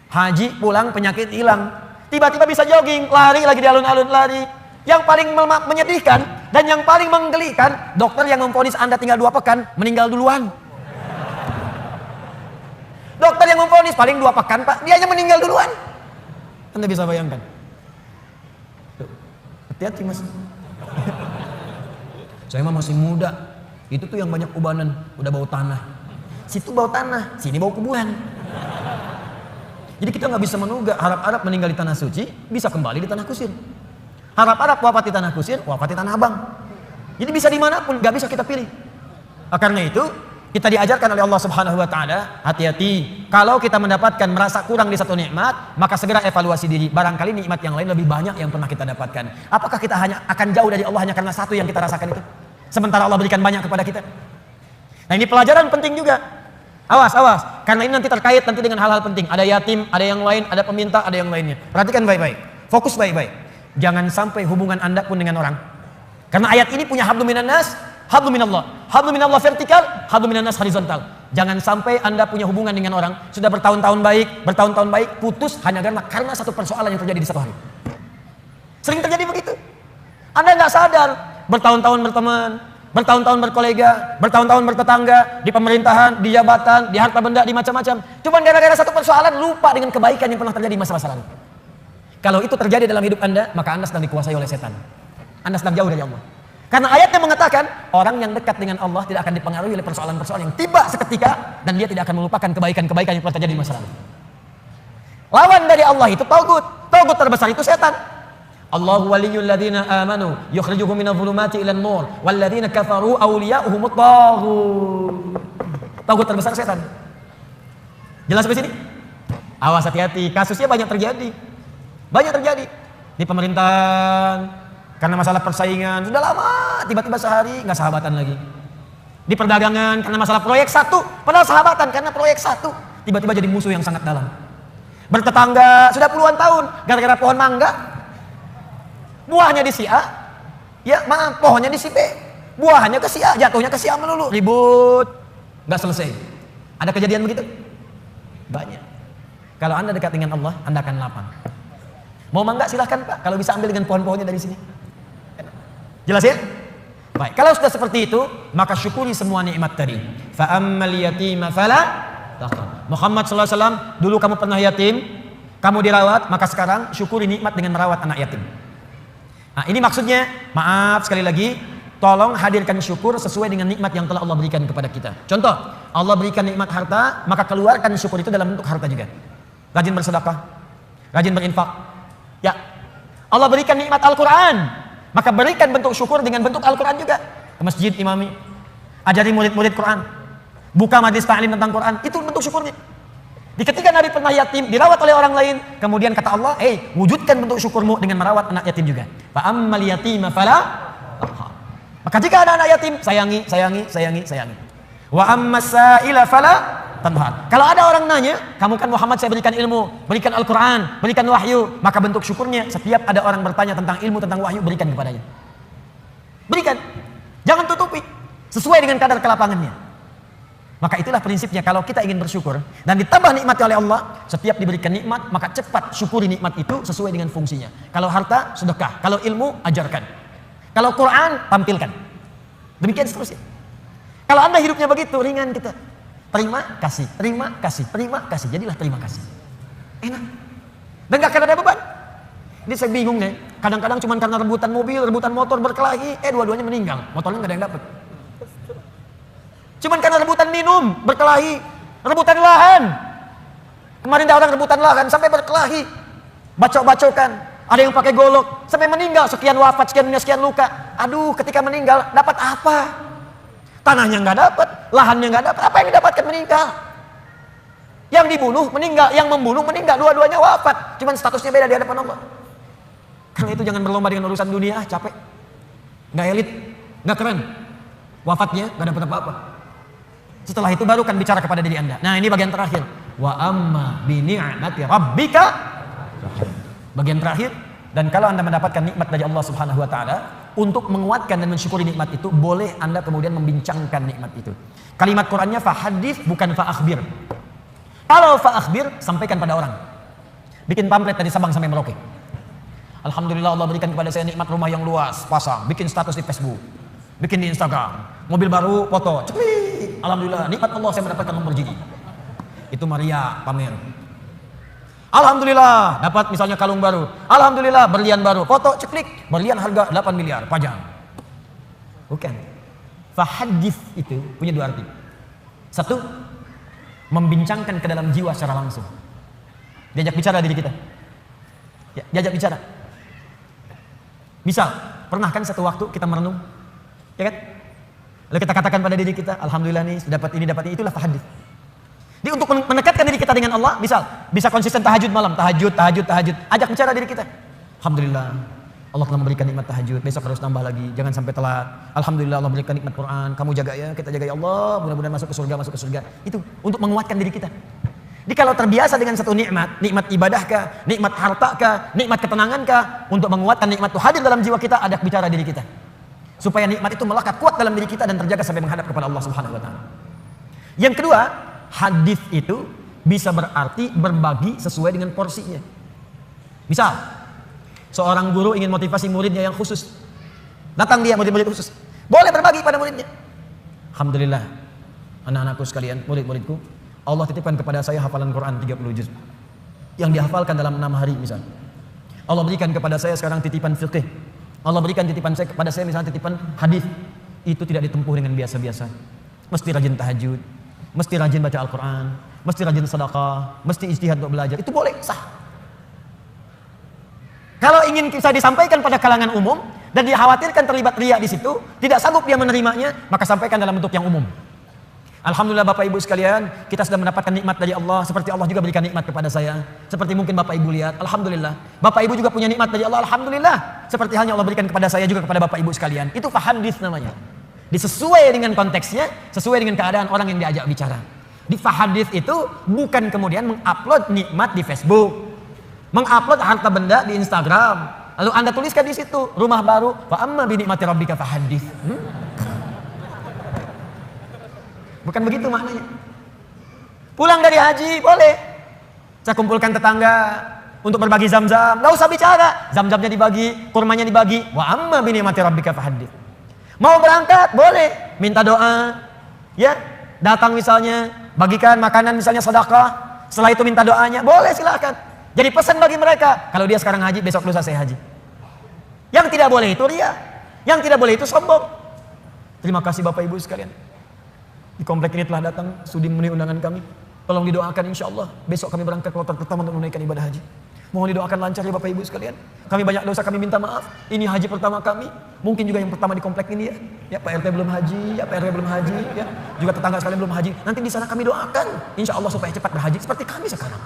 Haji pulang penyakit hilang, tiba-tiba bisa jogging, lari lagi di alun-alun, lari. Yang paling menyedihkan dan yang paling menggelikan, dokter yang memvonis Anda tinggal 2 pekan meninggal duluan. Dokter yang memvonis paling 2 pekan Pak, dia hanya meninggal duluan. Anda bisa bayangkan. Hati-hati mas. Saya mah masih muda. Itu tuh yang banyak ubanan, udah bau tanah. Situ bau tanah, sini bau kuburan. Jadi kita nggak bisa menunggu harap-harap meninggal di tanah suci, bisa kembali di tanah kusir. Harap-harap wafat di tanah kusir, wafat di tanah abang. Jadi bisa dimanapun, nggak bisa kita pilih. Karena itu kita diajarkan oleh Allah Subhanahu Wa Taala, hati-hati. Kalau kita mendapatkan merasa kurang di satu nikmat, maka segera evaluasi diri. Barangkali nikmat yang lain lebih banyak yang pernah kita dapatkan. Apakah kita hanya akan jauh dari Allah hanya karena satu yang kita rasakan itu? Sementara Allah berikan banyak kepada kita. Nah ini pelajaran penting juga. Awas, karena ini nanti terkait nanti dengan hal-hal penting. Ada yatim, ada yang lain, ada peminta, ada yang lainnya. Perhatikan baik-baik, fokus baik-baik. Jangan sampai hubungan Anda pun dengan orang. Karena ayat ini punya hablum minan nas, hablum minallah. Hablum minallah vertikal, hablum minan nas horizontal. Jangan sampai Anda punya hubungan dengan orang sudah bertahun-tahun baik, putus hanya karena satu persoalan yang terjadi di satu hari. Sering terjadi begitu. Anda nggak sadar, bertahun-tahun berteman, bertahun-tahun berkolega, bertahun-tahun bertetangga, di pemerintahan, di jabatan, di harta benda, di macam-macam. Cuman gara-gara satu persoalan lupa dengan kebaikan yang pernah terjadi di masa-masa lalu. Kalau itu terjadi dalam hidup Anda, maka Anda sedang dikuasai oleh setan. Anda sedang jauh dari Allah. Karena ayatnya mengatakan orang yang dekat dengan Allah tidak akan dipengaruhi oleh persoalan-persoalan yang tiba seketika, dan dia tidak akan melupakan kebaikan-kebaikan yang pernah terjadi di masa lalu. Lawan dari Allah itu tagut. Tagut terbesar itu setan. Allahu waliyyul ladzina amanu yukhrijuhum minadh dhulumati ilan nur wal ladzina kafaru awliya'uhumut taghut. Tagut terbesar setan. Jelas sampai sini? Awas, hati-hati, kasusnya banyak terjadi. Banyak terjadi di pemerintahan karena masalah persaingan, sudah lama tiba-tiba sehari nggak sahabatan lagi. Di perdagangan karena masalah proyek satu, padahal sahabatan karena proyek satu, tiba-tiba jadi musuh yang sangat dalam. Bertetangga sudah puluhan tahun gara-gara pohon mangga, buahnya di si A, ya maaf, pohonnya di si B, buahnya ke si A, jatuhnya ke si A melulu, ribut, nggak selesai. Ada kejadian begitu? Banyak. Kalau Anda dekat dengan Allah, Anda akan lapang. Mau mangga silahkan Pak, kalau bisa ambil dengan pohon-pohonnya dari sini. Jelas ya? Baik, kalau sudah seperti itu, maka syukuri semua nikmat tadi. Fa ammal yatima fala taqhar. Muhammad sallallahu alaihi wasallam, dulu kamu pernah yatim, kamu dirawat, maka sekarang syukuri nikmat dengan merawat anak yatim. Nah, ini maksudnya, maaf sekali lagi, tolong hadirkan syukur sesuai dengan nikmat yang telah Allah berikan kepada kita. Contoh, Allah berikan nikmat harta, maka keluarkan syukur itu dalam bentuk harta juga. Rajin bersedekah, rajin berinfak. Ya, Allah berikan nikmat Al-Quran, maka berikan bentuk syukur dengan bentuk Al-Quran juga. Ke masjid imami, ajari murid-murid Quran, buka majlis ta'lim tentang Quran, itu bentuk syukurnya. Di ketika Nabi pernah yatim, dirawat oleh orang lain, kemudian kata Allah, wujudkan bentuk syukurmu dengan merawat anak yatim juga. Fa ammal yatima fala. Maka jika ada anak yatim, sayangi. Wa ammas sa'ila fala tanhar. Kalau ada orang nanya, kamu kan Muhammad, saya berikan ilmu, berikan Al-Quran, berikan wahyu, maka bentuk syukurnya setiap ada orang bertanya tentang ilmu, tentang wahyu, berikan kepadanya. Berikan. Jangan tutupi. Sesuai dengan kadar kelapangannya. Maka itulah prinsipnya, kalau kita ingin bersyukur dan ditambah nikmat oleh Allah, setiap diberikan nikmat, maka cepat syukuri nikmat itu sesuai dengan fungsinya. Kalau harta, sedekah. Kalau ilmu, ajarkan. Kalau Quran, tampilkan. Demikian seterusnya. Kalau Anda hidupnya begitu, ringan kita. Terima kasih, terima kasih, terima kasih. Jadilah terima kasih. Enak. Dan gak akan ada beban. Ini saya bingung nih. Kadang-kadang cuma karena rebutan mobil, rebutan motor, berkelahi, dua-duanya meninggal. Motornya gak ada yang dapat. Cuman karena rebutan minum, berkelahi, rebutan lahan. Kemarin ada orang rebutan lahan sampai berkelahi, bacok-bacokan. Ada yang pakai golok sampai meninggal, sekian wafat, sekian luka. Aduh, ketika meninggal dapat apa? Tanahnya nggak dapat, lahannya nggak dapat. Apa yang didapatkan meninggal? Yang dibunuh meninggal, yang membunuh meninggal. Dua-duanya wafat. Cuman statusnya beda di hadapan Allah. Karena itu jangan berlomba dengan urusan dunia, capek. Nggak elit, nggak keren. Wafatnya nggak dapat apa-apa. Setelah itu baru kan bicara kepada diri Anda. Nah, ini bagian terakhir. Wa amma bi ni'mati rabbika. Bagian terakhir, dan kalau Anda mendapatkan nikmat dari Allah Subhanahu wa taala, untuk menguatkan dan mensyukuri nikmat itu, boleh Anda kemudian membincangkan nikmat itu. Kalimat Qur'annya fahadits, bukan fa'akhbir. Kalau fa'akhbir, sampaikan pada orang. Bikin pamflet dari Sabang sampai Merauke. Alhamdulillah Allah berikan kepada saya nikmat rumah yang luas, pasang, bikin status di Facebook, bikin di Instagram, mobil baru, foto, ceklik. Alhamdulillah, nikmat Allah saya mendapatkan Lamborghini. Itu Maria pamer. Alhamdulillah, dapat misalnya kalung baru. Alhamdulillah, berlian baru, foto, ceklik. Berlian harga 8 miliar, pajang. Bukan. Fahadits itu punya dua arti. Satu, membincangkan ke dalam jiwa secara langsung. Diajak bicara diri kita. Ya, diajak bicara. Misal, pernah kan satu waktu kita merenung, ya kan? Lalu kita katakan pada diri kita, alhamdulillah nih, dapat ini, itulah fahadits. Jadi untuk mendekatkan diri kita dengan Allah, bisa konsisten tahajud malam, tahajud. Ajak bicara diri kita. Alhamdulillah, Allah telah memberikan nikmat tahajud, besok harus tambah lagi, jangan sampai telat. Alhamdulillah Allah berikan nikmat Quran, kamu jaga ya, kita jaga ya Allah, mudah-mudahan masuk ke surga. Itu untuk menguatkan diri kita. Jadi kalau terbiasa dengan satu nikmat ibadah kah, nikmat harta kah, nikmat ketenangan kah, untuk menguatkan nikmat itu hadir dalam jiwa kita, ajak bicara diri kita. Supaya nikmat itu melekat kuat dalam diri kita dan terjaga sampai menghadap kepada Allah Subhanahu wa taala. Yang kedua, hadis itu bisa berarti berbagi sesuai dengan porsinya. Misal, seorang guru ingin motivasi muridnya yang khusus. Datang dia murid-murid khusus. Boleh berbagi pada muridnya. Alhamdulillah, anak-anakku sekalian, murid-muridku, Allah titipkan kepada saya hafalan Quran 30 juz. Yang dihafalkan dalam 6 hari misal. Allah berikan kepada saya sekarang titipan fiqih. Allah berikan titipan saya kepada saya misalnya titipan hadis. Itu tidak ditempuh dengan biasa-biasa. Mesti rajin tahajud, mesti rajin baca Al-Quran, mesti rajin sedekah, mesti ijtihad untuk belajar. Itu boleh, sah. Kalau ingin bisa disampaikan pada kalangan umum dan dikhawatirkan terlibat riya di situ, tidak sanggup dia menerimanya, maka sampaikan dalam bentuk yang umum. Alhamdulillah Bapak Ibu sekalian, kita sudah mendapatkan nikmat dari Allah, seperti Allah juga berikan nikmat kepada saya. Seperti mungkin Bapak Ibu lihat, Alhamdulillah. Bapak Ibu juga punya nikmat dari Allah, Alhamdulillah. Seperti halnya Allah berikan kepada saya juga kepada Bapak Ibu sekalian. Itu fahadits namanya. Disesuai dengan konteksnya, sesuai dengan keadaan orang yang diajak bicara. Di fahadits itu bukan kemudian mengupload nikmat di Facebook, mengupload harta benda di Instagram, lalu Anda tuliskan di situ rumah baru, wa amma bi ni'mati rabbika fahadits. Bukan begitu maknanya. Pulang dari haji boleh. Saya kumpulkan tetangga untuk berbagi zam-zam, nggak usah bicara. Zam-zamnya dibagi, kurmanya dibagi. Wa amma bi ni'mati rabbika fahadits. Mau berangkat boleh, minta doa, ya. Datang misalnya, bagikan makanan misalnya sedekah. Setelah itu minta doanya, boleh silakan. Jadi pesan bagi mereka, kalau dia sekarang haji, besok lusa saya haji. Yang tidak boleh itu ria. Yang tidak boleh itu sombong. Terima kasih Bapak Ibu sekalian. Di komplek ini telah datang sudi memenuhi undangan kami. Tolong didoakan insya Allah. Besok kami berangkat kloter pertama untuk menunaikan ibadah haji. Mohon didoakan lancar ya Bapak Ibu sekalian. Kami banyak dosa, kami minta maaf. Ini haji pertama kami. Mungkin juga yang pertama di komplek ini ya. Ya Pak RT belum haji, ya Pak RW belum haji, ya. Juga tetangga sekalian belum haji. Nanti di sana kami doakan insya Allah supaya cepat berhaji seperti kami sekarang.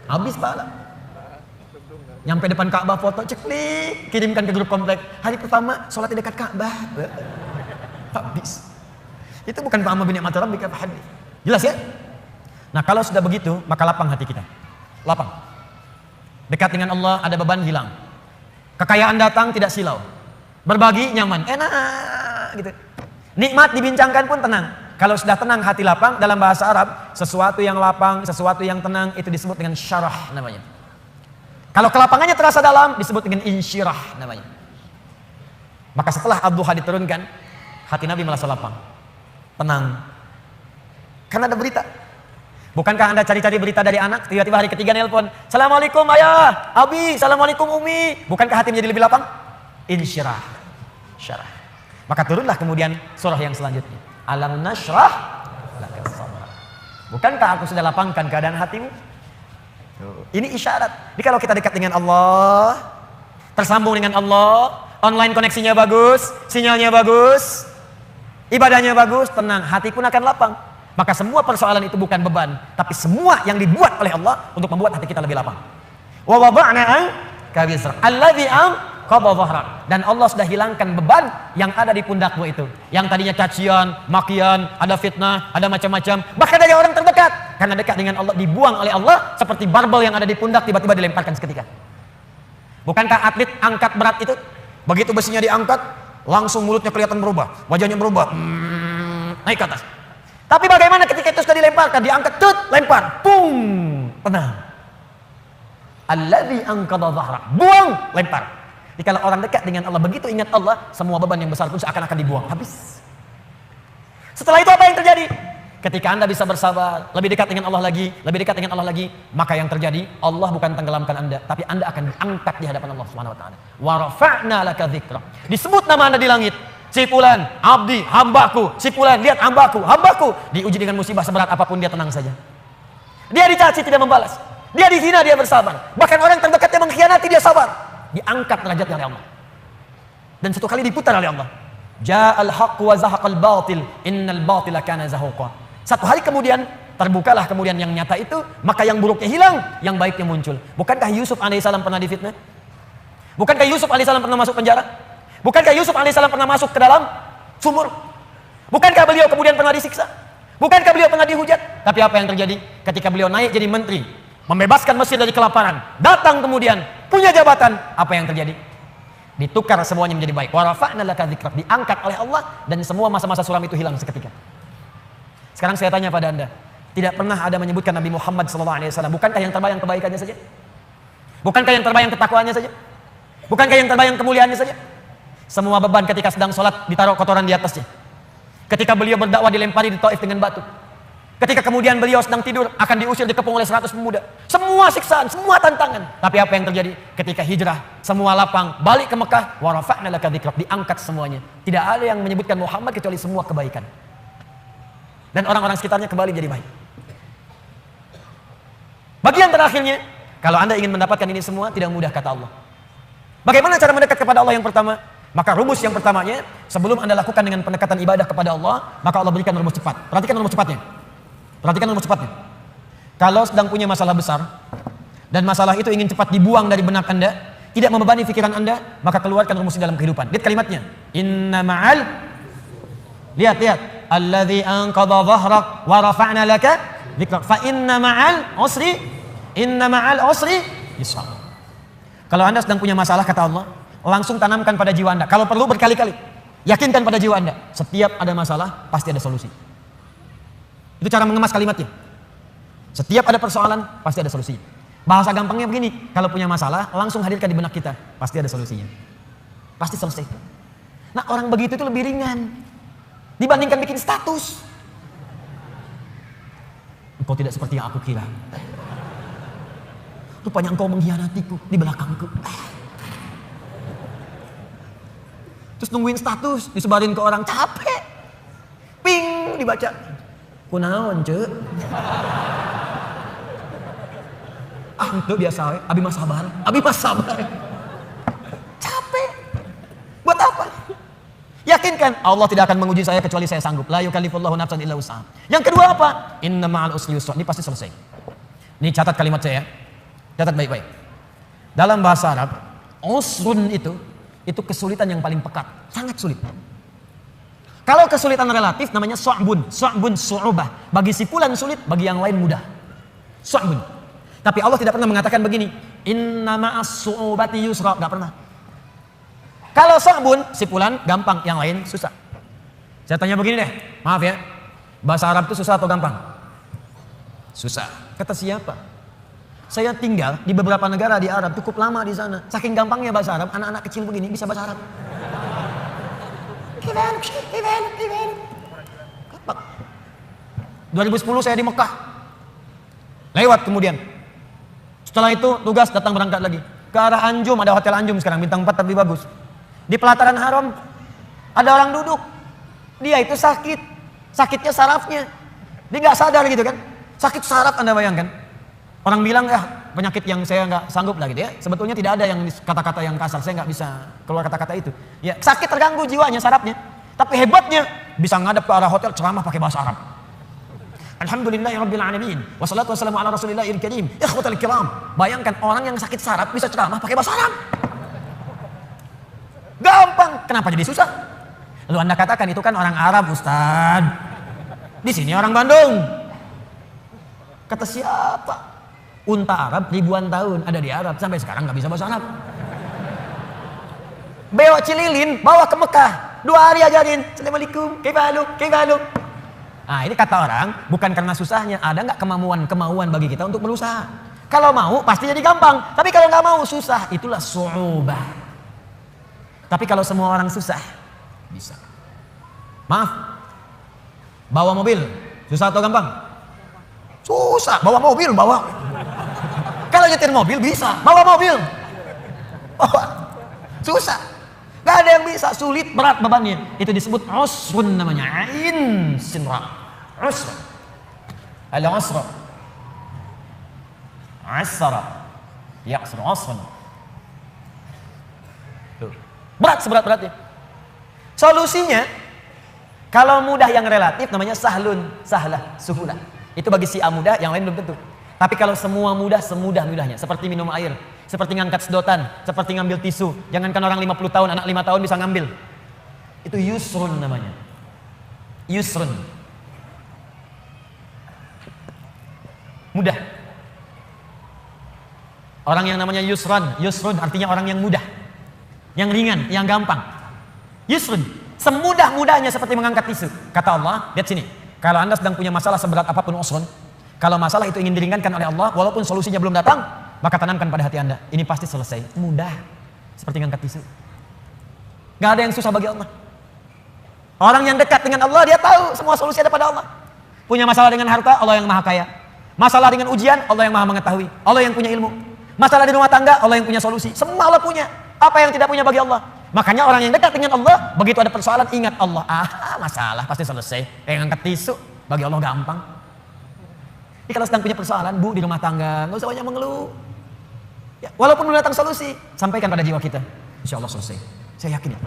Habis pahala. Nyampe depan Ka'bah foto ceklik, kirimkan ke grup komplek. Hari pertama sholat di dekat Ka'bah. Habis. Itu bukan fa'amma bi ni'mati rabbika fahaddits. Jelas ya? Nah, kalau sudah begitu, maka lapang hati kita. Lapang. Dekat dengan Allah, ada beban hilang. Kekayaan datang tidak silau. Berbagi nyaman, enak gitu. Nikmat dibincangkan pun tenang. Kalau sudah tenang hati lapang, dalam bahasa Arab, sesuatu yang lapang, sesuatu yang tenang itu disebut dengan syarah namanya. Kalau kelapangannya terasa dalam, disebut dengan insyirah namanya. Maka setelah ad-duha diturunkan, hati Nabi merasa lapang, tenang. Karena ada berita. Bukankah Anda cari-cari berita dari anak, tiba-tiba hari ketiga nelpon, Assalamualaikum ayah, abi, Assalamualaikum umi. Bukankah hati menjadi lebih lapang? Insyirah, syarah. Maka turunlah kemudian surah yang selanjutnya. Alam nashrah laka sadrak. Bukankah aku sudah lapangkan keadaan hatimu? Ini isyarat. Jadi kalau kita dekat dengan Allah, tersambung dengan Allah, online koneksinya bagus, sinyalnya bagus, ibadahnya bagus, tenang, hati pun akan lapang. Maka semua persoalan itu bukan beban, tapi semua yang dibuat oleh Allah untuk membuat hati kita lebih lapang. Wa wada'na anka wizrak alladzi anqadha dhahrak. Dan Allah sudah hilangkan beban yang ada di pundakmu itu. Yang tadinya cacian, makian, ada fitnah, ada macam-macam, bahkan dari orang terdekat. Karena dekat dengan Allah dibuang oleh Allah seperti barbel yang ada di pundak tiba-tiba dilemparkan seketika. Bukankah atlet angkat berat itu begitu besinya diangkat, langsung mulutnya kelihatan berubah, wajahnya berubah, naik ke atas. Tapi bagaimana ketika itu sudah dilemparkan, diangkat, tut, lempar, pung, tenang. Alladzi anqadha dhahrak, buang, lempar. Jadi kalau orang dekat dengan Allah, begitu ingat Allah, semua beban yang besar pun seakan-akan dibuang, habis. Setelah itu apa yang terjadi? Ketika Anda bisa bersabar, lebih dekat dengan Allah lagi, lebih dekat dengan Allah lagi, maka yang terjadi, Allah bukan tenggelamkan Anda, tapi Anda akan diangkat di hadapan Allah Subhanahu wa taala. Wa rafa'na laka dzikrak. Disebut nama Anda di langit. Si fulan, abdi, hambaku. Si fulan, lihat hambaku, hambaku. Diuji dengan musibah seberat apapun, dia tenang saja. Dia dicaci tidak membalas. Dia dihina, dia bersabar. Bahkan orang terdekatnya mengkhianati, dia sabar. Diangkat derajatnya oleh Allah. Dan satu kali diputar oleh Allah. Ja'al haqq wa zahaqal batil, innal batila kana zahuqa. Satu hari kemudian, terbukalah kemudian yang nyata itu, maka yang buruknya hilang, yang baiknya muncul. Bukankah Yusuf alaihissalam pernah difitnah? Bukankah Yusuf alaihissalam pernah masuk penjara? Bukankah Yusuf alaihissalam pernah masuk ke dalam sumur? Bukankah beliau kemudian pernah disiksa? Bukankah beliau pernah dihujat? Tapi apa yang terjadi? Ketika beliau naik jadi menteri, membebaskan Mesir dari kelaparan, datang kemudian, punya jabatan, apa yang terjadi? Ditukar semuanya menjadi baik. Wa rafa'na laka dzikrak, diangkat oleh Allah, dan semua masa-masa suram itu hilang seketika. Sekarang saya tanya pada Anda, tidak pernah ada menyebutkan Nabi Muhammad SAW, bukankah yang terbayang kebaikannya saja? Bukankah yang terbayang ketakwaannya saja? Bukankah yang terbayang kemuliaannya saja? Semua beban ketika sedang sholat ditaruh kotoran di atasnya. Ketika beliau berdakwah dilempari di Taif dengan batu. Ketika kemudian beliau sedang tidur akan diusir, dikepung oleh 100 pemuda. Semua siksaan, semua tantangan. Tapi apa yang terjadi? Ketika hijrah, semua lapang, balik ke Mekah, wa rafa'na laka dzikrak, diangkat semuanya. Tidak ada yang menyebutkan Muhammad kecuali semua kebaikan. Dan orang-orang sekitarnya kembali jadi baik. Bagian terakhirnya, kalau Anda ingin mendapatkan ini semua, tidak mudah kata Allah. Bagaimana cara mendekat kepada Allah yang pertama? Maka rumus yang pertamanya, sebelum Anda lakukan dengan pendekatan ibadah kepada Allah, maka Allah berikan rumus cepat. Perhatikan rumus cepatnya. Perhatikan rumus cepatnya. Kalau sedang punya masalah besar, dan masalah itu ingin cepat dibuang dari benak Anda, tidak membebani pikiran Anda, maka keluarkan rumus dalam kehidupan. Lihat kalimatnya. Inna ma'al, lihat. Alladzi anqadha dhahrak wa rafa'na laka dzikrak. Fa inna ma'al usri yusra. Kalau Anda sedang punya masalah, kata Allah, langsung tanamkan pada jiwa Anda. Kalau perlu berkali-kali, yakinkan pada jiwa Anda. Setiap ada masalah, pasti ada solusi. Itu cara mengemas kalimatnya. Setiap ada persoalan, pasti ada solusi. Bahasa gampangnya begini, kalau punya masalah, langsung hadirkan di benak kita. Pasti ada solusinya. Pasti selesai. Nah, orang begitu itu lebih ringan dibandingkan bikin status. Engkau tidak seperti yang aku kira. Rupanya engkau mengkhianatiku di belakangku. Terus nungguin status, disebarin ke orang, capek. Ping dibaca. Kunaon, Cek? Itu biasa we. Abi mah sabar. Capek. Buat apa? Yakinkan Allah tidak akan menguji saya kecuali saya sanggup. La yukallifullahu nafsan illa wus'aha. Yang kedua apa? Inna ma'al usri yusra. Ini pasti selesai. Ini catat kalimat saya. Catat baik-baik. Dalam bahasa Arab, usrun itu kesulitan yang paling pekat, sangat sulit. Kalau kesulitan relatif namanya su'bun, su'ubah. Bagi si fulan sulit, bagi yang lain mudah. Su'bun. Tapi Allah tidak pernah mengatakan begini, inna ma'as su'ubati yusra, enggak pernah. Kalau su'bun, si fulan gampang, yang lain susah. Saya tanya begini deh, maaf ya. Bahasa Arab itu susah atau gampang? Susah. Kata siapa? Saya tinggal di beberapa negara di Arab, cukup lama di sana. Saking gampangnya bahasa Arab, anak-anak kecil begini bisa bahasa Arab. 2010 saya di Mekah. Lewat kemudian. Setelah itu tugas datang berangkat lagi. Ke arah Anjum, ada hotel Anjum sekarang, bintang 4 tapi bagus. Di pelataran haram, ada orang duduk. Dia itu sakit. Sakitnya sarafnya. Dia gak sadar gitu kan. Sakit saraf Anda bayangkan. Orang bilang ya penyakit yang saya nggak sanggup lah gitu ya. Sebetulnya tidak ada yang kata-kata yang kasar. Saya nggak bisa keluar kata-kata itu. Ya sakit terganggu jiwanya, sarafnya. Tapi hebatnya bisa ngadap ke arah hotel ceramah pakai bahasa Arab. Alhamdulillahirabbil alamin. Wassalatu wassalamu ala rasulillahil karim. Ikhwatal kiram. Bayangkan orang yang sakit saraf bisa ceramah pakai bahasa Arab. Gampang. Kenapa jadi susah? Lalu Anda katakan itu kan orang Arab, Ustaz. Di sini orang Bandung. Kata siapa? Unta Arab ribuan tahun ada di Arab sampai sekarang nggak bisa bahasa Arab. Bewok Cililin bawa ke Mekah 2 hari ajarin. Assalamualaikum, kaifa. Nah ini kata orang bukan karena susahnya, ada nggak kemauan bagi kita untuk berusaha. Kalau mau pasti jadi gampang, tapi kalau nggak mau susah, itulah su'ubah. Tapi kalau semua orang susah bisa. Maaf, bawa mobil susah atau gampang? Susah, bawa mobil. Kalau nyetir mobil bisa, bawa mobil. Susah. Gak ada yang bisa, sulit, berat bebannya. Itu disebut usrun namanya. Ain sinra. Usr. Al-usra. Asra. Ya'sr usrun. Berat seberat-beratnya. Solusinya kalau mudah yang relatif namanya sahlun, sahlah, suhulah. Itu bagi si A mudah, yang lain belum tentu. Tapi kalau semua mudah, semudah-mudahnya. Seperti minum air, seperti ngangkat sedotan, seperti ngambil tisu. Jangankan orang 50 tahun, anak 5 tahun bisa ngambil. Itu yusrun namanya. Yusrun. Mudah. Orang yang namanya yusrun artinya orang yang mudah. Yang ringan, yang gampang. Yusrun. Semudah-mudahnya seperti mengangkat tisu. Kata Allah, lihat sini. Kalau Anda sedang punya masalah seberat apapun usrun, kalau masalah itu ingin diringankan oleh Allah, walaupun solusinya belum datang, maka tanamkan pada hati Anda, ini pasti selesai. Mudah. Seperti ngangkat tisu. Gak ada yang susah bagi Allah. Orang yang dekat dengan Allah, dia tahu semua solusi ada pada Allah. Punya masalah dengan harta, Allah yang maha kaya. Masalah dengan ujian, Allah yang maha mengetahui. Allah yang punya ilmu. Masalah di rumah tangga, Allah yang punya solusi. Semua Allah punya. Apa yang tidak punya bagi Allah? Makanya orang yang dekat dengan Allah, begitu ada persoalan, ingat Allah. Masalah pasti selesai. Ngangkat tisu, bagi Allah gampang. Jadi kalau sedang punya persoalan, Bu, di rumah tangga, nggak usah banyak mengeluh. Ya, walaupun belum datang solusi, sampaikan pada jiwa kita. Insya Allah selesai. Saya yakin itu.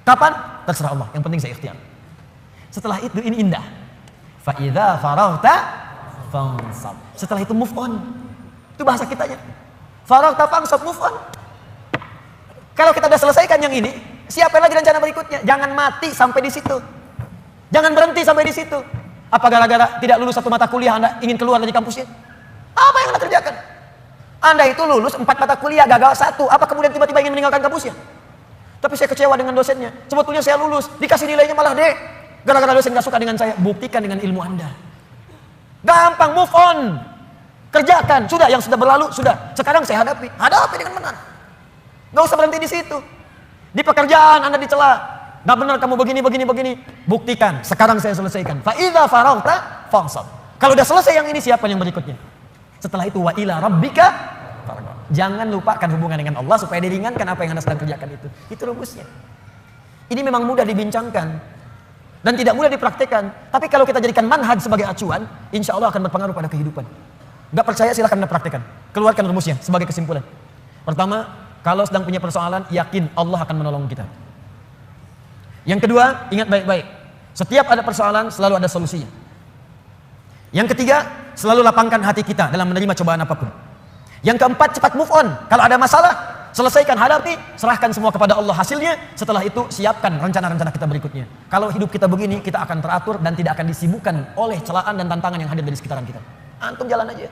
Kapan? Terserah Allah. Yang penting saya ikhtiar. Setelah itu ini indah. Fa idza faraghta fansab. Setelah itu move on. Itu bahasa kitanya. Faraghta fansab, move on. Kalau kita sudah selesaikan yang ini, siapa lagi rencana berikutnya? Jangan mati sampai di situ. Jangan berhenti sampai di situ. Apa gara-gara tidak lulus 1 mata kuliah Anda ingin keluar dari kampusnya? Apa yang Anda kerjakan? Anda itu lulus 4 mata kuliah, gagal 1. Apa kemudian tiba-tiba ingin meninggalkan kampusnya? Tapi saya kecewa dengan dosennya. Sebetulnya saya lulus, dikasih nilainya malah D. Gara-gara dosen gak suka dengan saya. Buktikan dengan ilmu Anda. Gampang, move on. Kerjakan. Sudah, yang sudah berlalu, sudah. Sekarang saya hadapi. Hadapi dengan benar. Gak usah berhenti di situ. Di pekerjaan Anda dicela. Gak benar kamu begini. Buktikan. Sekarang saya selesaikan. Fa idza faraghta fansab. Kalau udah selesai yang ini, siapa yang berikutnya? Setelah itu wa ila rabbika farghab. Jangan lupakan hubungan dengan Allah supaya diringankan apa yang Anda sedang kerjakan itu. Itu rumusnya. Ini memang mudah dibincangkan dan tidak mudah dipraktekkan. Tapi kalau kita jadikan manhaj sebagai acuan, insya Allah akan berpengaruh pada kehidupan. Gak percaya silahkan Anda praktekkan. Keluarkan rumusnya sebagai kesimpulan. Pertama, kalau sedang punya persoalan, yakin Allah akan menolong kita. Yang kedua, ingat baik-baik. Setiap ada persoalan, selalu ada solusinya. Yang ketiga, selalu lapangkan hati kita dalam menerima cobaan apapun. Yang keempat, cepat move on. Kalau ada masalah, selesaikan, hadapi, serahkan semua kepada Allah hasilnya. Setelah itu, siapkan rencana-rencana kita berikutnya. Kalau hidup kita begini, kita akan teratur dan tidak akan disibukkan oleh celaan dan tantangan yang hadir dari sekitaran kita. Antum jalan aja.